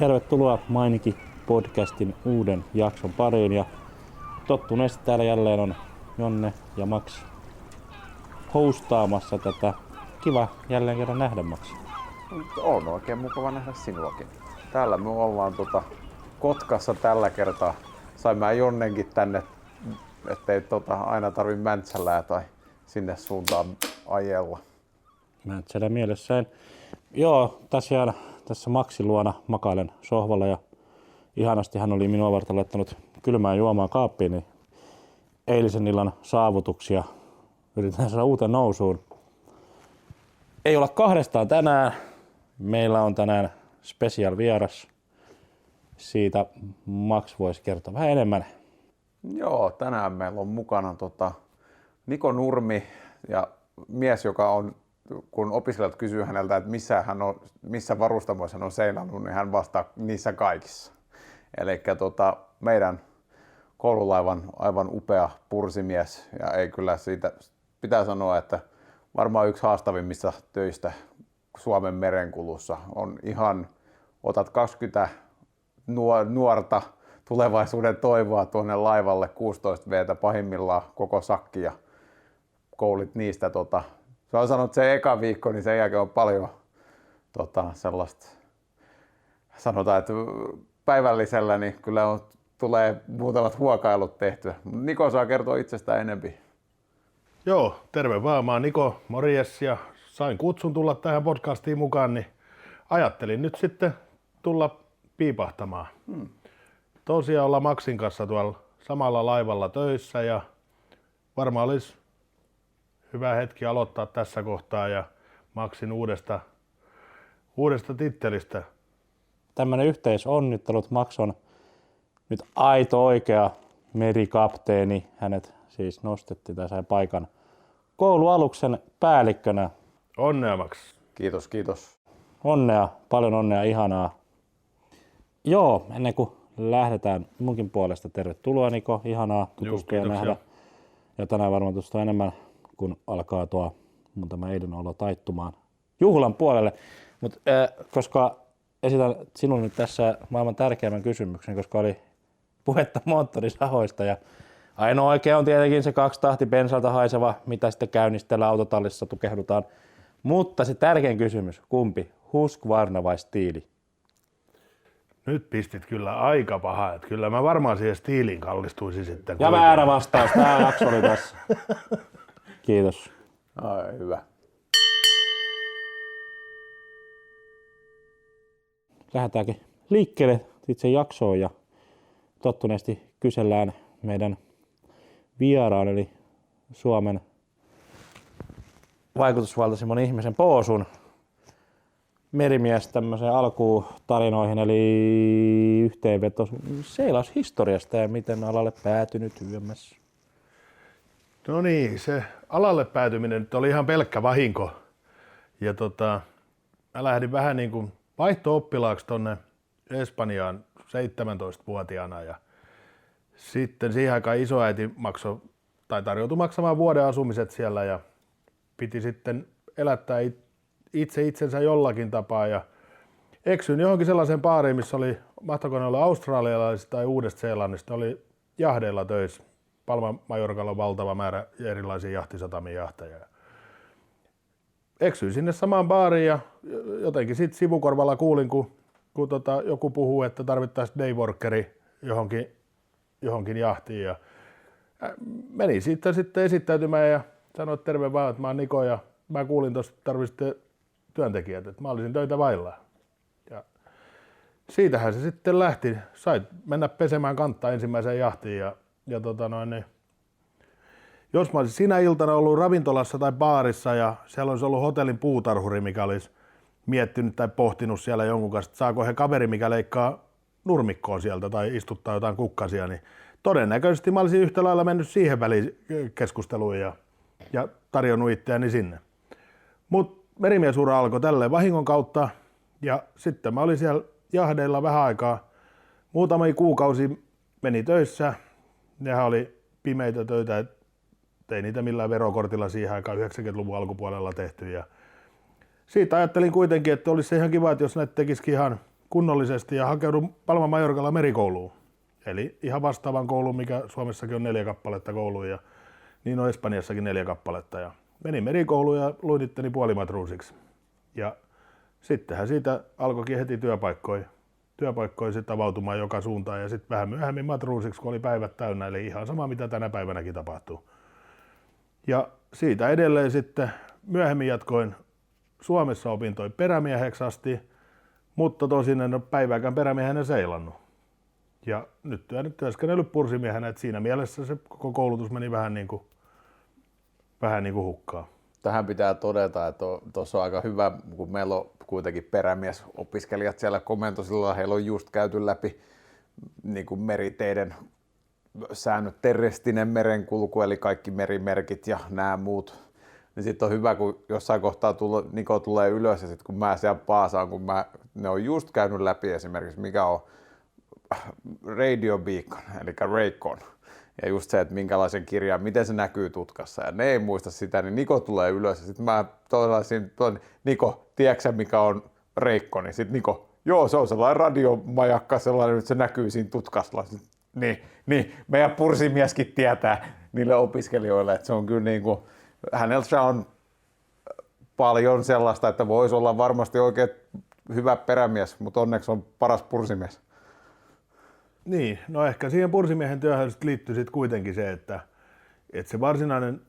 Tervetuloa Mainiki-podcastin uuden jakson pariin ja tottuneesti täällä jälleen on Jonne ja Max hostaamassa tätä. Kiva jälleen kerran nähdä, Max. On oikein mukava nähdä sinuakin. Täällä me ollaan Kotkassa tällä kertaa. Saimme Jonnenkin tänne, ettei aina tarvi Mäntsälää tai sinne suuntaan ajella. Mäntsälä mielessään. Joo, tosiaan tässä Maxin luona makailen sohvalla ja ihanasti hän oli minua varten laittanut kylmää juomaa kaappiin, niin eilisen illan saavutuksia yritetään saada uuteen nousuun. Ei olla kahdestaan tänään. Meillä on tänään special vieras. Siitä Max voisi kertoa vähän enemmän. Joo, tänään meillä on mukana Niko Nurmi ja mies, joka on, kun opiskelijat kysyy häneltä, että missä varustamoissa hän on seilannut, niin hän vastaa niissä kaikissa. Eli meidän koululaivan aivan upea pursimies, ja ei kyllä siitä pitää sanoa, että varmaan yksi haastavimmista töistä Suomen merenkulussa on ihan, otat 20 nuorta tulevaisuuden toivoa tuonne laivalle 16 V:tä pahimmillaan koko sakki ja koulit niistä. Se on sanonut, että se eka viikko, niin sen jälkeen on paljon sellaista, sanotaan, että päivällisellä niin kyllä tulee muutamat huokailut tehtyä. Niko saa kertoa itsestään enempi. Joo, terve vaan. Mä oon Niko, morjes, ja sain kutsun tulla tähän podcastiin mukaan, niin ajattelin nyt sitten tulla piipahtamaan. Tosiaan olla Maxin kanssa tuolla samalla laivalla töissä ja varmaan olisi hyvä hetki aloittaa tässä kohtaa ja Maxin uudesta tittelistä. Tämmönen yhteisonnittelut. Max on nyt aito oikea merikapteeni. Hänet siis nostettiin tai sai paikan koulualuksen päällikkönä. Onnea, Max. Kiitos, kiitos. Onnea, paljon onnea, ihanaa. Joo, ennen kuin lähdetään munkin puolesta, tervetuloa Niko, ihanaa tutustua ja nähdä. Ja tänään varmaan tutustua enemmän, kun alkaa tuo mun tämä eilen olo taittumaan juhlan puolelle. Mutta koska esitän sinulle nyt tässä maailman tärkeimmän kysymyksen, koska oli puhetta moottorisahoista ja ainoa oikea on tietenkin se 2 tahti bensalta haiseva, mitä sitten käynnistellä autotallissa tukehdutaan. Mutta se tärkein kysymys, kumpi? Husqvarna vai Stiili? Nyt pistit kyllä aika pahaa, että kyllä mä varmaan siihen Stiiliin kallistuisin sitten. Ja väärä vastaus, tää jakso oli tässä. Kiitos. Ai, hyvä. Lähdetäänkin liikkeelle itse jaksoon ja tottuneesti kysellään meidän vieraan eli Suomen vaikutusvaltaisimman ihmisen Poosun merimies tämmöiseen alkuun tarinoihin, eli yhteenveto seilaushistoriasta ja miten alalle päätynyt YMS. No niin, se alalle päätyminen nyt oli ihan pelkkä vahinko. Ja mä lähdin vähän niin kuin vaihto-oppilaaksi tonne Espanjaan 17-vuotiaana ja sitten siihen aikaan isoäiti tarjoutui maksamaan vuoden asumiset siellä ja piti sitten elättää itsensä jollakin tapaa ja eksyin johonkin sellaiseen baariin, missä oli, mahtoiko ne olla australialaisista tai Uudesta-Seelannista, oli jahdeilla töissä. Palma Majorkalla on valtava määrä erilaisia jahtisatamia jahteja. Eksyin sinne samaan baariin ja jotenkin sitten sivukorvalla kuulin, kun joku puhuu, että tarvittaisiin dayworkeri johonkin jahtiin. Ja menin sitten esittäytymään ja sanoin, että terve vaan, että mä oon Niko ja mä kuulin tuossa, että tarvitsette työntekijät, että mä olisin töitä vailla. Ja siitähän se sitten lähti. Sait mennä pesemään kantaa ensimmäiseen jahtiin ja jos mä olisin sinä iltana ollut ravintolassa tai baarissa ja siellä olisi ollut hotellin puutarhuri, mikä olisi miettinyt tai pohtinut siellä jonkun kanssa, että saako he kaveri, mikä leikkaa nurmikkoa sieltä tai istuttaa jotain kukkasia, niin todennäköisesti mä olisin yhtä lailla mennyt siihen väliin keskusteluun ja tarjonnut itseäni sinne. Mutta merimiesura alkoi tälleen vahingon kautta ja sitten mä olin siellä jahdeilla vähän aikaa. Muutamia kuukausia meni töissä. Nehän oli pimeitä töitä, et ei niitä millään verokortilla siihen aikaan 90-luvun alkupuolella tehty. Ja siitä ajattelin kuitenkin, että olisi se ihan kiva, että jos näitä tekisikin ihan kunnollisesti ja hakeuduin Palma Mallorcalla merikouluun. Eli ihan vastaavan kouluun, mikä Suomessakin on 4 kappaletta kouluja ja niin on Espanjassakin 4 kappaletta. Ja menin merikouluun ja luin itteni puolimatruusiksi. Ja sittenhän siitä alkoikin heti työpaikkoja sitten avautumaan joka suuntaan ja sitten vähän myöhemmin matruusiksi, kun oli päivät täynnä, eli ihan sama mitä tänä päivänäkin tapahtuu. Ja siitä edelleen sitten myöhemmin jatkoin Suomessa opintoin perämieheksi asti, mutta tosin en ole päivääkään perämiehenä seilannut. Ja nyt työskennellyt pursimiehenä, että siinä mielessä se koko koulutus meni vähän niin kuin hukkaan. Tähän pitää todeta, että tuossa on aika hyvä, kun meillä on kuitenkin perämiesopiskelijat siellä komentosilla, heillä on just käyty läpi niin kuin meriteiden säännöt, terrestinen merenkulku, eli kaikki merimerkit ja nämä muut. Niin sitten on hyvä, kun jossain kohtaa Niko tulee ylös ja sitten kun mä siellä paasaan, kun ne on just käynyt läpi esimerkiksi, mikä on Radio Beacon, eli Raycon. Ja just se, että minkälaisen kirjan, miten se näkyy tutkassa. Ja ne ei muista sitä, niin Niko tulee ylös. Ja sitten mä Niko, tiedätkö mikä on Reikko? Niin sitten Niko, joo, se on sellainen radiomajakka, sellainen, että se näkyy siinä tutkassa. Niin, meidän pursimieskin tietää niille opiskelijoille, että se on kyllä niin kuin, hänellä on paljon sellaista, että voisi olla varmasti oikein hyvä perämies, mutta onneksi on paras pursimies. Niin, no ehkä siihen pursimiehen työhön liittyy sitten kuitenkin se, että se varsinainen,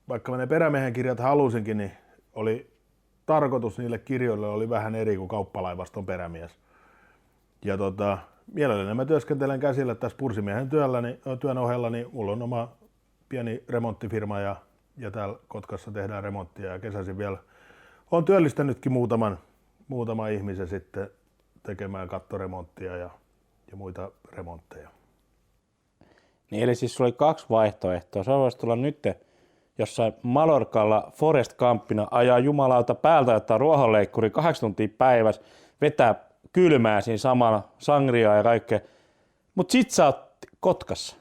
vaikka mä ne perämiehen kirjat halusinkin, niin oli tarkoitus niille kirjoille oli vähän eri kuin kauppalaivaston perämies. Ja mielelläni mä työskentelen käsillä tässä pursimiehen työn ohella, niin mulla on oma pieni remonttifirma ja täällä Kotkassa tehdään remonttia ja kesäisin vielä olen työllistänytkin muutaman ihmisen sitten tekemään kattoremonttia ja muita remontteja. Niin, eli siis sulla oli 2 vaihtoehtoa. Sä voisit tulla nyt jossain Mallorcalla Forest Campina, ajaa jumalauta päältä, ottaa ruohonleikkuri 8 tuntia päivässä, vetää kylmää siinä samana, sangriaa ja kaikkea. Mut sit sä oot Kotkassa,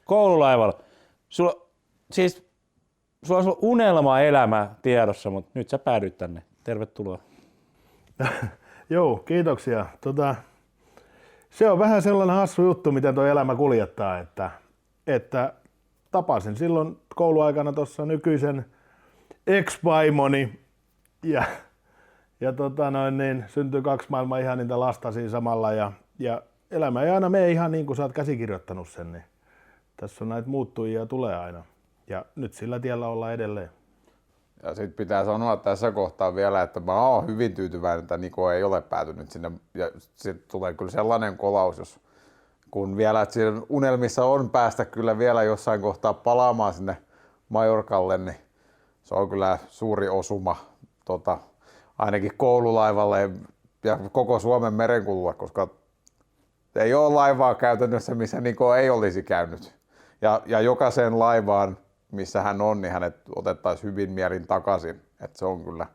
koululaivalla. Sulla on unelma-elämä tiedossa, mutta nyt sä päädyit tänne. Tervetuloa. Joo, kiitoksia. Se on vähän sellainen hassu juttu, miten tuo elämä kuljettaa, että tapasin silloin kouluaikana tuossa nykyisen ex-vaimoni ja syntyi 2 maailman ihaninta lasta siinä samalla ja elämä ei aina mene ihan niin kuin sä oot käsikirjoittanut sen, niin tässä on näitä muuttujia tulee aina ja nyt sillä tiellä ollaan edelleen. Ja sitten pitää sanoa tässä kohtaa vielä, että mä oon hyvin tyytyväinen, että Niko ei ole päätynyt sinne. Ja sitten tulee kyllä sellainen kolaus, kun vielä että siinä unelmissa on päästä kyllä vielä jossain kohtaa palaamaan sinne Mallorcalle, niin se on kyllä suuri osuma ainakin koululaivalle ja koko Suomen merenkululle, koska ei ole laivaa käytännössä, missä Niko ei olisi käynyt. Ja jokaiseen laivaan, missä hän on, niin hänet otettaisiin hyvin mielin takaisin. Että se on kyllä.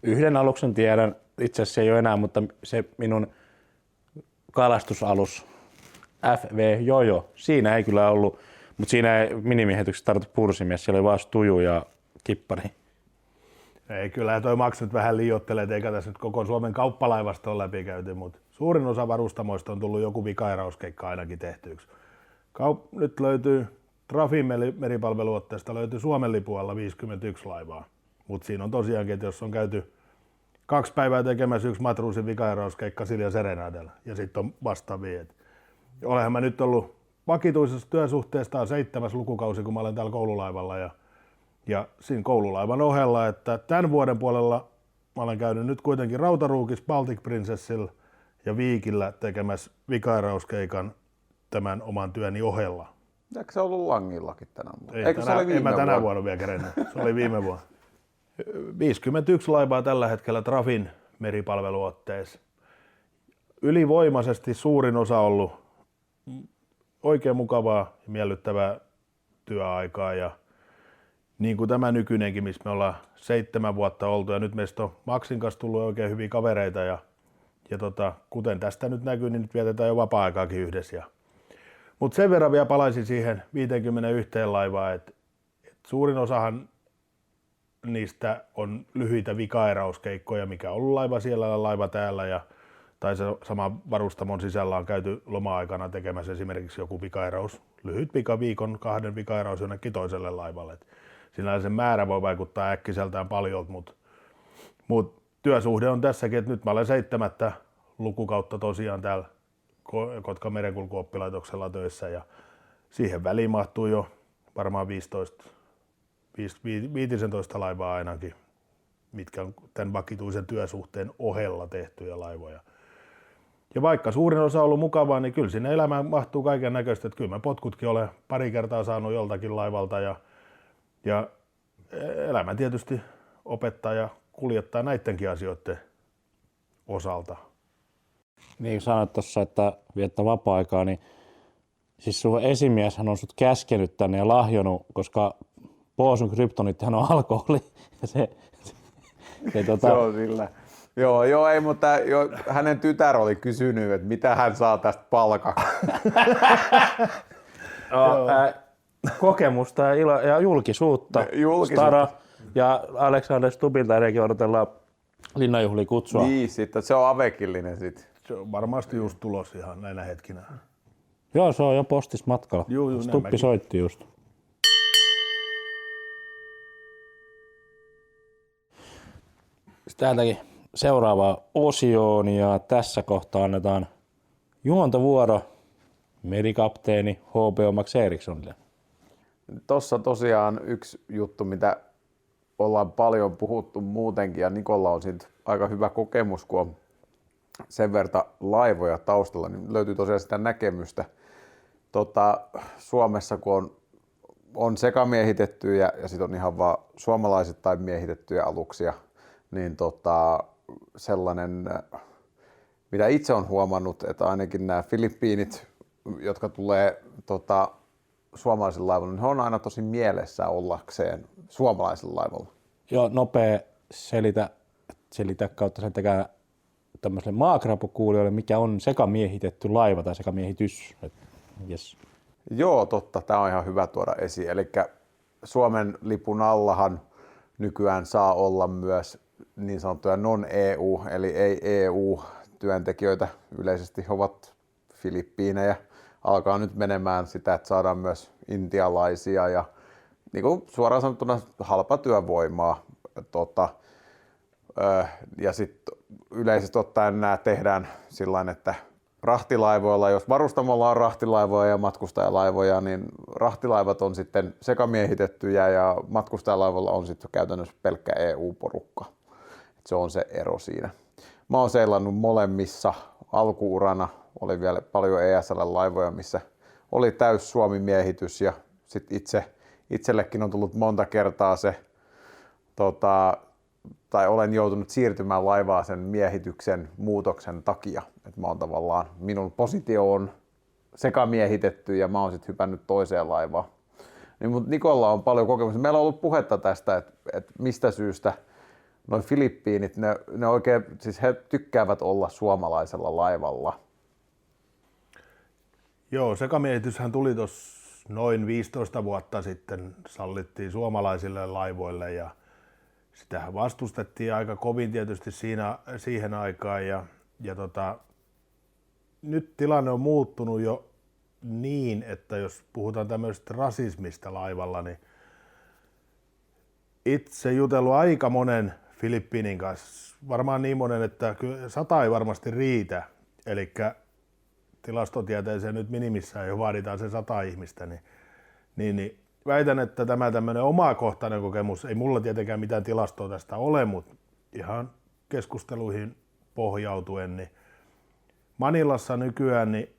Yhden aluksen tiedän, itse asiassa ei ole enää, mutta se minun kalastusalus FV Jojo, siinä ei kyllä ollut, mutta siinä ei minimiehityksessä tarvittu pursimies, siellä oli vaan Stuju ja kippari. Ei, kyllä toi Max nyt vähän liioittelee, eikä tässä nyt koko Suomen kauppalaivasta ole läpikäyty, mutta suurin osa varustamoista on tullut joku vikaerauskeikka ainakin tehtyksi. Nyt löytyy Trafin meripalveluotteesta löytyy Suomen lipualla 51 laivaa, mutta siinä on tosiaankin, että jos on käyty 2 päivää tekemässä 1 matruusin vikaerauskeikka Silja Serenadella ja sitten on vastaavia. Olenhan mä nyt ollut vakituisessa työsuhteesta 7. lukukausi, kun mä olen täällä koululaivalla ja siinä koululaivan ohella, että tämän vuoden puolella mä olen käynyt nyt kuitenkin Rautaruukis, Baltic Princessilla ja Viikillä tekemässä vikaerauskeikan tämän oman työni ohella. Eikö se ollut Langillakin tänä vuonna? En mä tänä vuonna vielä kerennyt, se oli viime vuonna. 51 laivaa tällä hetkellä Trafin meripalveluotteessa. Ylivoimaisesti suurin osa ollut oikein mukavaa ja miellyttävää työaikaa ja niin kuin tämä nykyinenkin, missä me ollaan 7 vuotta oltu ja nyt meistä on Maxin kanssa tullut oikein hyviä kavereita ja kuten tästä nyt näkyy, niin nyt vietetään jo vapaa-aikaakin yhdessä. Mutta sen verran vielä palaisin siihen 51 laivaan, että suurin osahan niistä on lyhyitä vikaerauskeikkoja, mikä on ollut laiva siellä ja laiva täällä, tai se sama varustamon sisällä on käyty loma-aikana tekemässä esimerkiksi joku vikaeraus, lyhyt viikon 2 vikaeraus jonnekin toiselle laivalle. Sinällään sen määrä voi vaikuttaa äkkiseltään paljon, mutta työsuhde on tässäkin, että nyt mä olen 7. lukukautta tosiaan täällä Kotkan merenkulkuoppilaitoksella töissä ja siihen väliin mahtuu jo varmaan 15 laivaa ainakin, mitkä on tämän vakituisen työsuhteen ohella tehtyjä laivoja. Ja vaikka suurin osa on ollut mukavaa, niin kyllä sinne elämään mahtuu kaiken näköistä, että kyllä mä potkutkin olen pari kertaa saanut joltakin laivalta ja elämä tietysti opettaa ja kuljettaa näidenkin asioiden osalta. Niin kuin sanoit tuossa, että viettää vapaa-aikaa, niin siis sun esimieshän on sut käskenyt tänne ja lahjonut, koska Poosun kryptonittihan on alkoholi. Se on sillä. Joo, ei, mutta hänen tytär oli kysynyt, että mitä hän saa tästä palkaksi. Kokemusta ja julkisuutta. Stara ja Alexander Stubbilta edenkin odotellaan linnanjuhliin kutsua. Niin, sitten se on avekillinen sitten. Se on varmasti just tulos ihan näinä hetkinä. Joo, se on jo postis matkalla. Stubbi soitti just. Täältäkin seuraavaan osioon ja tässä kohtaa annetaan juontovuoro merikapteeni H.B.O. Max Erikssonille. Tossa tosiaan yksi juttu, mitä ollaan paljon puhuttu muutenkin ja Nikolla on siitä aika hyvä kokemus, kun on sen verta laivoja taustalla, niin löytyy tosiaan sitä näkemystä. Suomessa kun on sekamiehitettyjä ja sitten on ihan vaan suomalaisittain miehitettyjä aluksia, niin sellainen, mitä itse on huomannut, että ainakin nämä Filippiinit, jotka tulee suomalaisilla laivalla, niin he on aina tosi mielessä ollakseen suomalaisella laivalla. Joo, nopea selitä kautta sen tekee tämmöiselle maakrapukuulijoille, mikä on sekamiehitetty laiva tai sekamiehitys. Yes. Joo, totta. Tämä on ihan hyvä tuoda esiin. Eli Suomen lipun allahan nykyään saa olla myös niin sanottuja non-EU, eli ei EU-työntekijöitä. Yleisesti he ovat Filippiinejä. Alkaa nyt menemään sitä, että saadaan myös intialaisia ja niin kuin suoraan sanottuna halpatyövoimaa. Ja sitten yleisesti ottaen nämä tehdään sillain, että rahtilaivoilla, jos varustamolla on rahtilaivoja ja matkustajalaivoja, niin rahtilaivat on sitten sekamiehitettyjä ja matkustajalaivoilla on sitten käytännössä pelkkä EU-porukka. Se on se ero siinä. Mä oon seilannut molemmissa. Alkuurana oli vielä paljon ESL-laivoja, missä oli täys Suomi-miehitys ja sitten itsellekin on tullut monta kertaa se, tai olen joutunut siirtymään laivaa sen miehityksen muutoksen takia. Et mä oon tavallaan, minun positio on sekamiehitetty ja mä oon sitten hypännyt toiseen laivaan. Niin, mutta Nikolla on paljon kokemusta. Meillä on ollut puhetta tästä, että mistä syystä noin Filippiinit, ne oikein, siis he tykkäävät olla suomalaisella laivalla. Joo, sekamiehityshän tuli tuossa noin 15 vuotta sitten, sallittiin suomalaisille laivoille ja sitähän vastustettiin aika kovin tietysti siihen aikaan ja nyt tilanne on muuttunut jo niin, että jos puhutaan tämmöisestä rasismista laivalla, niin itse jutellut aika monen Filippiinin kanssa, varmaan niin monen, että 100 ei varmasti riitä, eli tilastotieteeseen nyt minimissään jo vaaditaan se 100 ihmistä, niin väitän, että tämä tämmöinen omakohtainen kokemus, ei mulla tietenkään mitään tilastoa tästä ole, mutta ihan keskusteluihin pohjautuen, niin Manilassa nykyään niin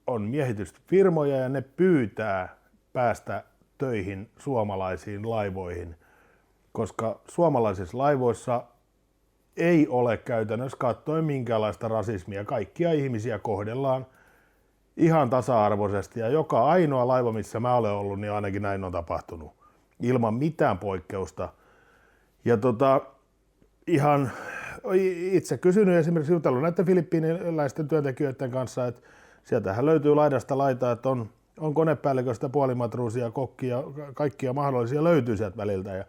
on miehitysfirmoja ja ne pyytää päästä töihin suomalaisiin laivoihin, koska suomalaisissa laivoissa ei ole käytännössä katsoen minkäänlaista rasismia. Kaikkia ihmisiä kohdellaan ihan tasa-arvoisesti ja joka ainoa laiva, missä mä olen ollut, niin ainakin näin on tapahtunut ilman mitään poikkeusta. Ja ihan itse kysynyt esimerkiksi jutellut näiden filippiiniläisten työntekijöiden kanssa, että sieltähän löytyy laidasta laitaa, että on konepäälliköstä puolimatruusia, kokkia, kaikkia mahdollisia löytyy sieltä väliltä.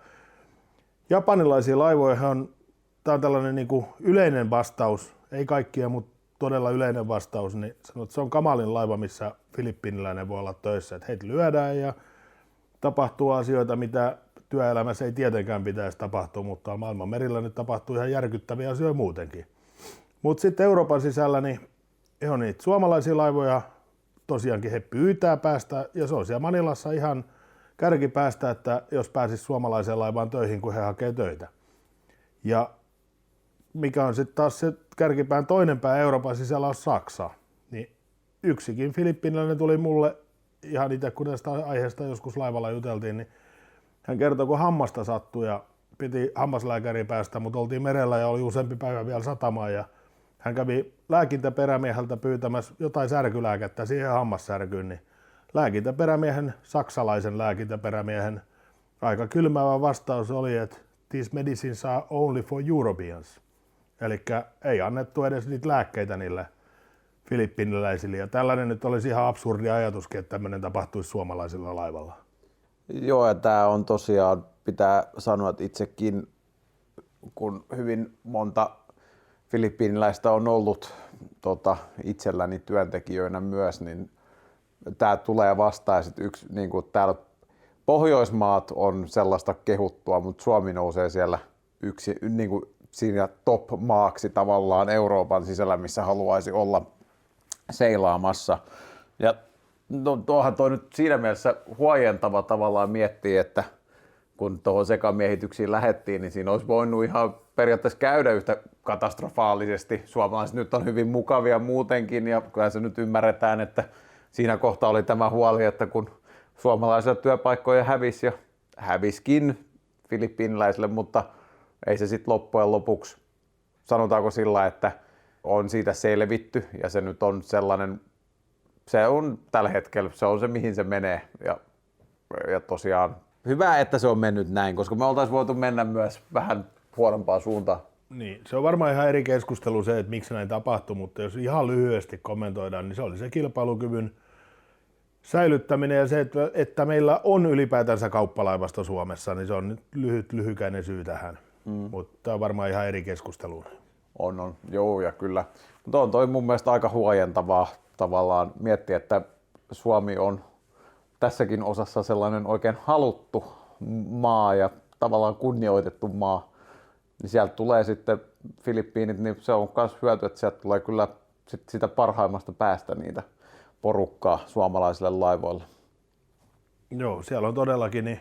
japanilaisia laivoja tämä on tällainen niin kuin yleinen vastaus, ei kaikkia, mutta todella yleinen vastaus, niin sanoo, että se on kamalin laiva, missä filippiiniläinen voi olla töissä, että heitä lyödään ja tapahtuu asioita, mitä työelämässä ei tietenkään pitäisi tapahtua, mutta maailman merillä nyt tapahtuu ihan järkyttäviä asioita muutenkin. Mutta sitten Euroopan sisällä niin on niitä suomalaisia laivoja, tosiaankin he pyytää päästä, ja se on siellä Manilassa ihan kärkipäästä, että jos pääsisi suomalaiseen laivaan töihin, kun he hakee töitä. Ja mikä on sitten taas se kärkipään toinen pää Euroopan sisällä on Saksa. Niin yksikin filippiiniläinen tuli mulle ihan itse, kun tästä aiheesta joskus laivalla juteltiin, niin hän kertoi, kun hammasta sattui ja piti hammaslääkäriin päästä, mutta oltiin merellä ja oli useampi päivä vielä satamaan ja hän kävi lääkintäperämieheltä pyytämässä jotain särkylääkettä siihen hammassärkyyn, niin lääkintäperämiehen, saksalaisen lääkintäperämiehen aika kylmäävä vastaus oli, että these medicines are only for Europeans. Eli ei annettu edes niitä lääkkeitä niille filippiiniläisille. Ja tällainen nyt olisi ihan absurdi ajatuskin, että tämmöinen tapahtuisi suomalaisilla laivalla. Joo, ja tämä on tosiaan, pitää sanoa, että itsekin, kun hyvin monta filippiiniläistä on ollut itselläni työntekijöinä myös, niin tämä tulee vastaan. Yksi, niin kuin täällä Pohjoismaat on sellaista kehuttua, mutta Suomi nousee siellä yksi niin kuin siinä top-maaksi tavallaan Euroopan sisällä, missä haluaisi olla seilaamassa. Ja tuohan toi nyt siinä mielessä huojentava tavallaan miettiä, että kun tuohon sekamiehityksiin lähdettiin, niin siinä olisi voinut ihan periaatteessa käydä yhtä katastrofaalisesti. Suomalaiset nyt on hyvin mukavia muutenkin, ja kyllä se nyt ymmärretään, että siinä kohtaa oli tämä huoli, että kun suomalaisilla työpaikkoja hävisi ja häviskin filippiiniläisille, mutta ei se sitten loppujen lopuksi, sanotaanko sillä, että on siitä selvitty ja se nyt on sellainen, se on tällä hetkellä, se on se mihin se menee ja tosiaan hyvä, että se on mennyt näin, koska me oltaisiin voitu mennä myös vähän huonompaan suuntaan. Niin, se on varmaan ihan eri keskustelu se, että miksi näin tapahtui, mutta jos ihan lyhyesti kommentoidaan, niin se oli se kilpailukyvyn säilyttäminen ja se, että meillä on ylipäätänsä kauppalaivasto Suomessa, niin se on nyt lyhykäinen syy tähän. Mutta tämä on varmaan ihan eri keskusteluun. On, joo ja kyllä. Mutta on toi mun mielestä aika huojentavaa tavallaan miettiä, että Suomi on tässäkin osassa sellainen oikein haluttu maa ja tavallaan kunnioitettu maa. Niin sieltä tulee sitten Filippiinit, niin se on myös hyöty, että sieltä tulee kyllä sitä parhaimmasta päästä niitä porukkaa suomalaisille laivoille. Joo, siellä on todellakin,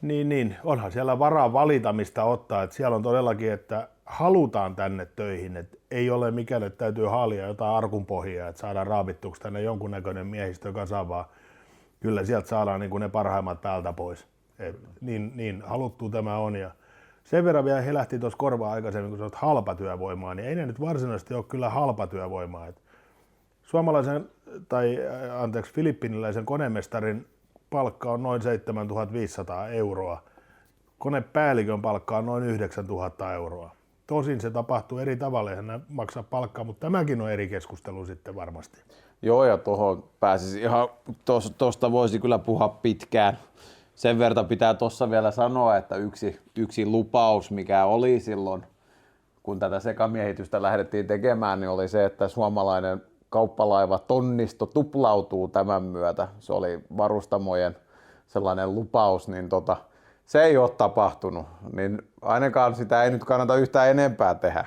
niin onhan siellä varaa valita mistä ottaa, että siellä on todellakin, että halutaan tänne töihin, että ei ole mikään, että täytyy haalia jotain arkunpohjaa, että saadaan raavittuksi tänne jonkunnäköinen miehistö kasa, vaan kyllä sieltä saadaan niin kuin ne parhaimmat päältä pois. Niin haluttu tämä on. Ja sen verran vielä helähti tuossa korvaa aikaisemmin, kun sanoit halpatyövoimaa, niin ei ne nyt varsinaisesti ole kyllä halpatyövoimaa. Filippiiniläisen konemestarin palkka on noin 7500 euroa. Konepäällikön palkka on noin 9000 euroa. Tosin se tapahtuu eri tavalla, eihän nämä maksaa palkkaa, mutta tämäkin on eri keskustelu sitten varmasti. Joo, ja tuohon pääsisi ihan, tuosta voisi kyllä puhua pitkään. Sen verran pitää tuossa vielä sanoa, että yksi lupaus, mikä oli silloin, kun tätä sekamiehitystä lähdettiin tekemään, niin oli se, että suomalainen kauppalaiva tonnisto tuplautuu tämän myötä. Se oli varustamojen sellainen lupaus, niin se ei ole tapahtunut. Niin ainakaan sitä ei nyt kannata yhtään enempää tehdä.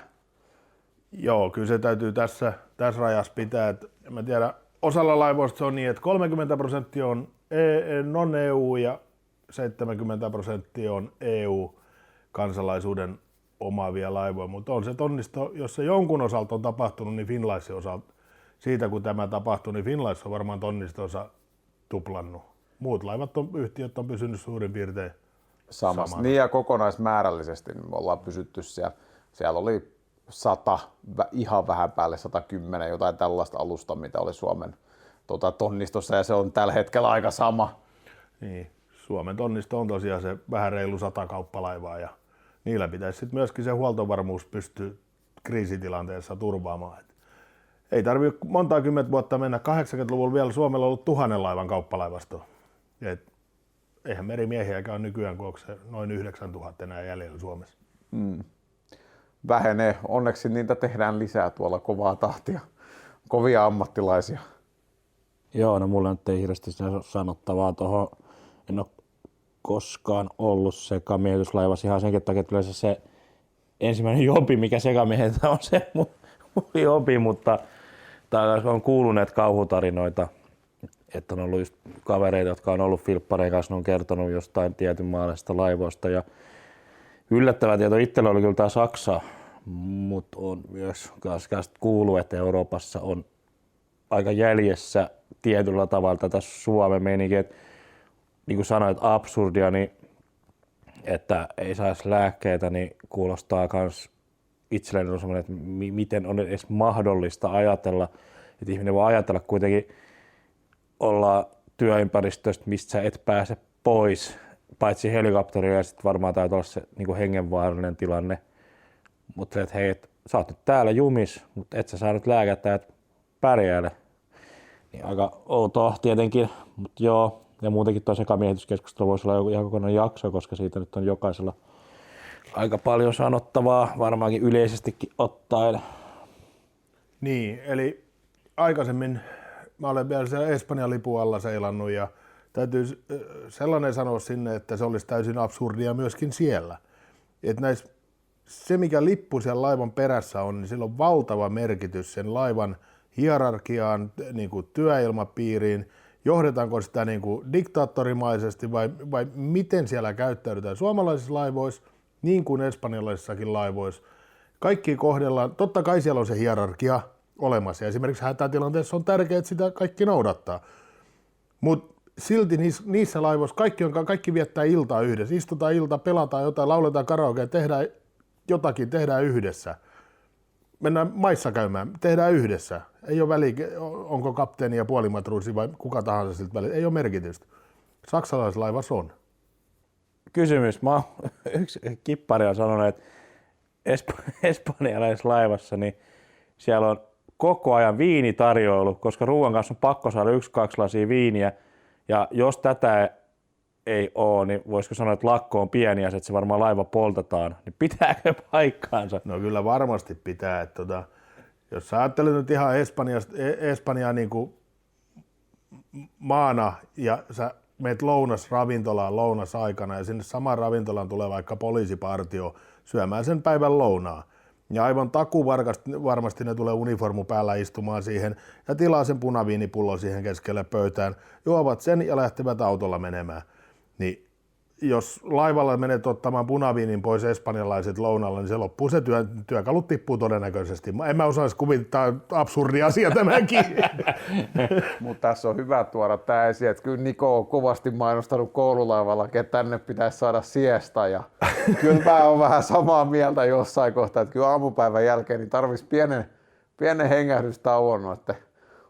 Joo, kyllä se täytyy tässä rajassa pitää. Mä tiedän, osalla laivoista se on niin, että 30% on non-EU ja 70% on EU-kansalaisuuden omaavia laivoja, mutta on se tonnisto, jos se jonkun osalta on tapahtunut, niin Finnlinesin osalta, siitä kun tämä tapahtui, niin Finnlines on varmaan tonnistonsa tuplannut. Muut yhtiöt on pysynyt suurin piirtein samana. Niin ja kokonaismäärällisesti niin me ollaan pysytty siellä. Siellä oli 100, ihan vähän päälle 110, jotain tällaista alusta, mitä oli Suomen tonnistossa, ja se on tällä hetkellä aika sama. Niin, Suomen tonnisto on tosiaan se vähän reilu 100 kauppalaivaa, ja niillä pitäisi sitten myöskin se huoltovarmuus pystyä kriisitilanteessa turvaamaan. Ei tarvitse montaa kymmentä vuotta mennä. 80-luvulla vielä Suomella on ollut 1000 laivan kauppalaivasto. eihän merimiehiäkään nykyään, kun onko se noin 9000 enää jäljellä Suomessa. Vähenee. Onneksi niitä tehdään lisää tuolla kovaa tahtia. Kovia ammattilaisia. Joo, no mulla nyt ei hirveästi sanottavaa tuohon. En ole koskaan ollut sekamiehityslaivassa ihan senkin takia, että yleensä se ensimmäinen jobi, mikä sekamieheltä on se mun jobi, mutta on kuuluneet kauhutarinoita, että on ollut just kavereita, jotka on ollut filppareiden kanssa, ne on kertonut jostain tietyn maalaisesta laivoista ja yllättävä tieto itsellä oli kyllä tämä Saksa, mutta on myös kuullut, että Euroopassa on aika jäljessä tietyllä tavalla tätä Suomen meininkiä, että niin kuin sanoit, absurdia, niin että ei saisi lääkkeitä, niin kuulostaa myös itselleni on sellainen, että miten on edes mahdollista ajatella, että ihminen voi ajatella kuitenkin olla työympäristöstä, mistä sä et pääse pois, paitsi helikopterilla ja sitten varmaan täytyy olla se niin kuin hengenvaarallinen tilanne. Mutta että hei, et, sä oot nyt täällä jumis, mutta et sä saa nyt lääkettä, et pärjääle. Niin aika outoa tietenkin, mutta joo. Ja muutenkin tuo sekamiehityskeskustelu voisi olla ihan kokonainen jakso, koska siitä nyt on jokaisella aika paljon sanottavaa, varmaankin yleisestikin ottaen. Niin, eli aikaisemmin mä olen vielä siellä Espanjan lipun alla seilannut ja täytyy sellainen sanoa sinne, että se olisi täysin absurdia myöskin siellä. Että se, mikä lippu siellä laivan perässä on, niin sillä on valtava merkitys sen laivan hierarkiaan, niin kuin työilmapiiriin, johdetaanko sitä niin kuin diktaattorimaisesti vai miten siellä käyttäydytään suomalaisissa laivoissa, niin kuin espanjalaisissakin laivoissa. Kaikki kohdellaan, totta kai siellä on se hierarkia olemassa ja esimerkiksi hätätilanteessa on tärkeää, että sitä kaikki noudattaa. Mutta silti niissä laivoissa kaikki viettää iltaa yhdessä, istutaan ilta, pelataan jotain, lauletaan karaokea, tehdään yhdessä. Mennään maissa käymään, tehdään yhdessä. Ei ole väliä, onko kapteeni ja puolimatruusi vai kuka tahansa siltä väliä, ei ole merkitystä. Saksalaislaivassa on. Kysymys. Yksi kippari on sanonut, että espanjalaisessa laivassa niin siellä on koko ajan viinitarjoilu, koska ruoan kanssa on pakko saada 1-2 lasia viiniä. Ja jos tätä ei ole, niin voisiko sanoa, että lakko on pieni ja että se varmaan laiva poltetaan, niin pitääkö paikkaansa? No kyllä varmasti pitää. Että jos sä ajattelet nyt ihan Espanjaa niin kuin maana ja sä meet lounasravintolaan lounasaikana ja sinne samaan ravintolaan tulee vaikka poliisipartio syömään sen päivän lounaa. Ja aivan varmasti ne tulee uniformu päällä istumaan siihen ja tilaa sen punaviinipullon siihen keskelle pöytään, juovat sen ja lähtevät autolla menemään. Niin jos laivalla menet ottamaan punaviinin pois espanjalaiset lounalla, niin se loppuu, se työkalut tippuu todennäköisesti. En mä osaisi kuvittaa absurdi asia tämäkin. Mutta tässä on hyvä tuoda tämä esiin, että kyllä Niko on kovasti mainostanut koululaivalla, että tänne pitäisi saada siesta. Ja kyllä mä oon vähän samaa mieltä jossain kohtaa, että kyllä aamupäivän jälkeen niin tarvitsisi pienen hengähdystauon noiden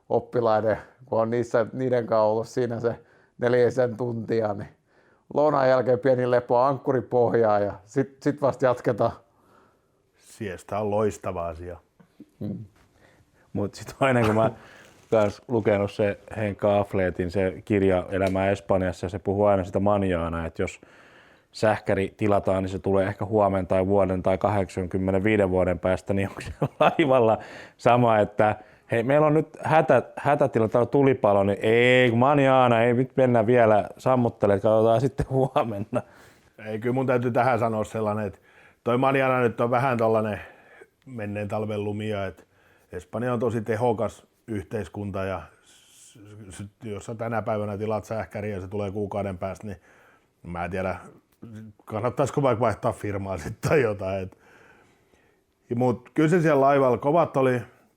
oppilaiden, kun on niiden kanssa ollut siinä se 4 tuntia, niin lounaan jälkeen pieni lepo ankkuripohjaa ja sit vasta jatketaan. Siestä on loistava asia. Mutta sitten aina kun mä oon lukenut se Henka Affletin se kirja Elämää Espanjassa ja se puhuu aina sitä manjaana, että jos sähkäri tilataan, niin se tulee ehkä huomenna tai vuoden tai 85 vuoden päästä, niin onko se laivalla sama, että hei, meillä on nyt hätätila, täällä on tulipalo, niin ei, manjaana, ei nyt mennä vielä sammuttelemaan, katsotaan sitten huomenna. Ei, kyllä mun täytyy tähän sanoa sellainen, että toi manjana nyt on vähän tollainen menneen talven lumia, että Espanja on tosi tehokas yhteiskunta ja jos sä tänä päivänä tilaat sähkäriä ja se tulee kuukauden päästä, niin mä en tiedä, kannattaisiko vaikka vaihtaa firmaa sitten tai jotain. Mutta kyllä se siellä laivalla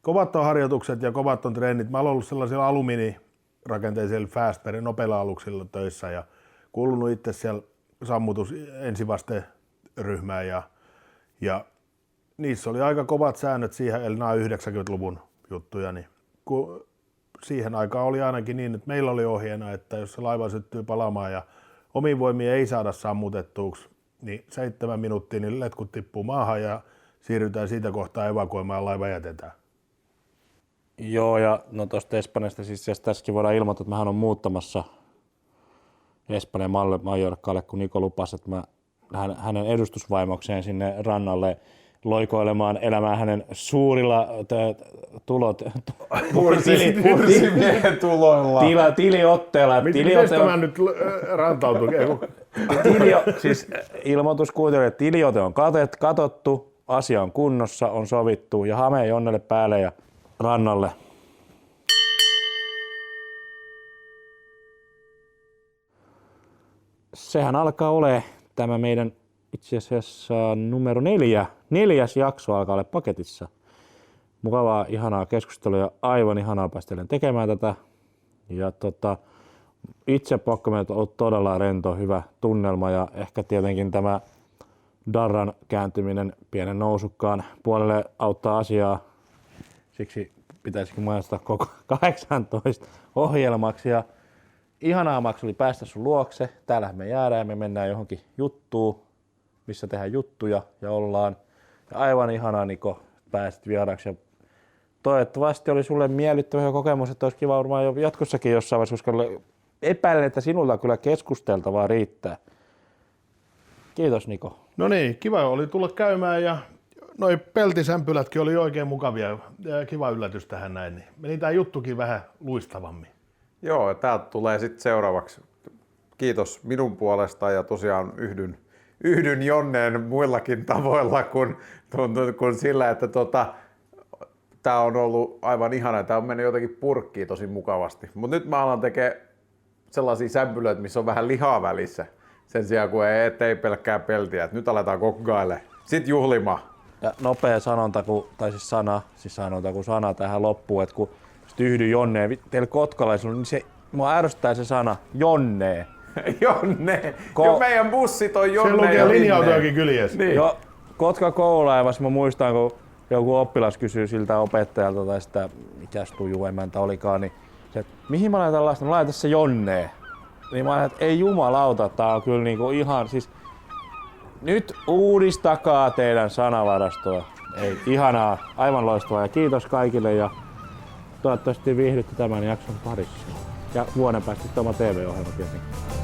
kovat on harjoitukset ja kovat on treenit. Mä olen ollut sellaisilla alumiinirakenteisilla Fastberin nopeilla aluksilla töissä ja kuulunut itse siellä sammutus ensivasteryhmään ja niissä oli aika kovat säännöt siihen, eli nämä 90-luvun juttuja, niin siihen aikaan oli ainakin niin, että meillä oli ohjeena, että jos se laiva syttyy palaamaan ja omiin voimiin ei saada sammutettuuksi, niin 7 minuuttia niin letkut tippuu maahan ja siirrytään siitä kohtaa evakuoimaan ja laiva jätetään. Joo, ja no tuosta Espanjasta siis tässäkin voidaan ilmoittaa, että mähän on muuttamassa Espanjan Mallorcalle, kun Niko lupasi, että mä hänen edustusvaimokseen sinne rannalle loikoilemaan elämään hänen suurilla Pursimiehen tuloilla. Tiliotteella. Miten tämä nyt rantautuu? Siis ilmoitus kuitenkin, että tiliote on katottu, asia on kunnossa, on sovittu ja Hame Jonnelle päälle ja rannalle. Sehän alkaa olemaan tämä meidän itse asiassa numero 4. 4. jakso alkaa olla paketissa. Mukavaa, ihanaa keskustelua ja aivan ihanaa päästellen tekemään tätä. Ja itse pakko on ollut todella rento, hyvä tunnelma ja ehkä tietenkin tämä Darran kääntyminen pienen nousukkaan puolelle auttaa asiaa. Siksi pitäisikin mainostaa koko 18 ohjelmaksi. Ja ihanaa Max oli päästä sun luokse. Täällähän me jäädään, me mennään johonkin juttuun, missä tehdään juttuja ja ollaan. Ja aivan ihanaa Niko, pääsit vieraaksi. Ja toivottavasti oli sulle miellyttävä kokemus, että olisi kiva varmaan jo jatkossakin jossain vaiheessa, koska epäilen, että sinulta kyllä keskusteltavaa riittää. Kiitos Niko. No niin, kiva oli tulla käymään ja noi peltisämpylätkin oli oikein mukavia ja kiva yllätys tähän näin. Niin meni tää juttukin vähän luistavammin. Joo, ja täältä tulee sitten seuraavaksi. Kiitos minun puolesta ja tosiaan yhdyn Jonneen muillakin tavoilla kuin sillä, että tää on ollut aivan ihana. Tää on mennyt jotenkin purkkiin tosi mukavasti. Mutta nyt mä alan tekemään sellaisia sämpylöitä, missä on vähän lihaa välissä. Sen sijaan, kun ei pelkkää peltiä. Et nyt aletaan kokkaille. Sitten juhlimaan. Ja nopea sanonta, kun sana tähän loppuun, että kun yhdyn Jonneen, teillä kotkalaisilla, niin se, mua ärsyttää se sana Jonne. Jonne. Jo meidän bussit on Jonne. Se lukee linja-autojakin kyljessä. Niin. Jo Kotka koulaivassa mä muistan, kun joku oppilas kysyy siltä opettajalta tai sitä, mikäs tujuemäntä olikaan, niin se, että mihin mä laitan lasta? Mä laitan se Jonneen. Niin mä ajattelin, että ei jumalauta, tää on kyllä niinku ihan siis... Nyt uudistakaa teidän sanavarastoa. Ei, ihanaa, aivan loistavaa ja kiitos kaikille ja toivottavasti viihdytte tämän jakson parissa. Ja vuoden päästä sitten oma TV-ohjelma tietenkin.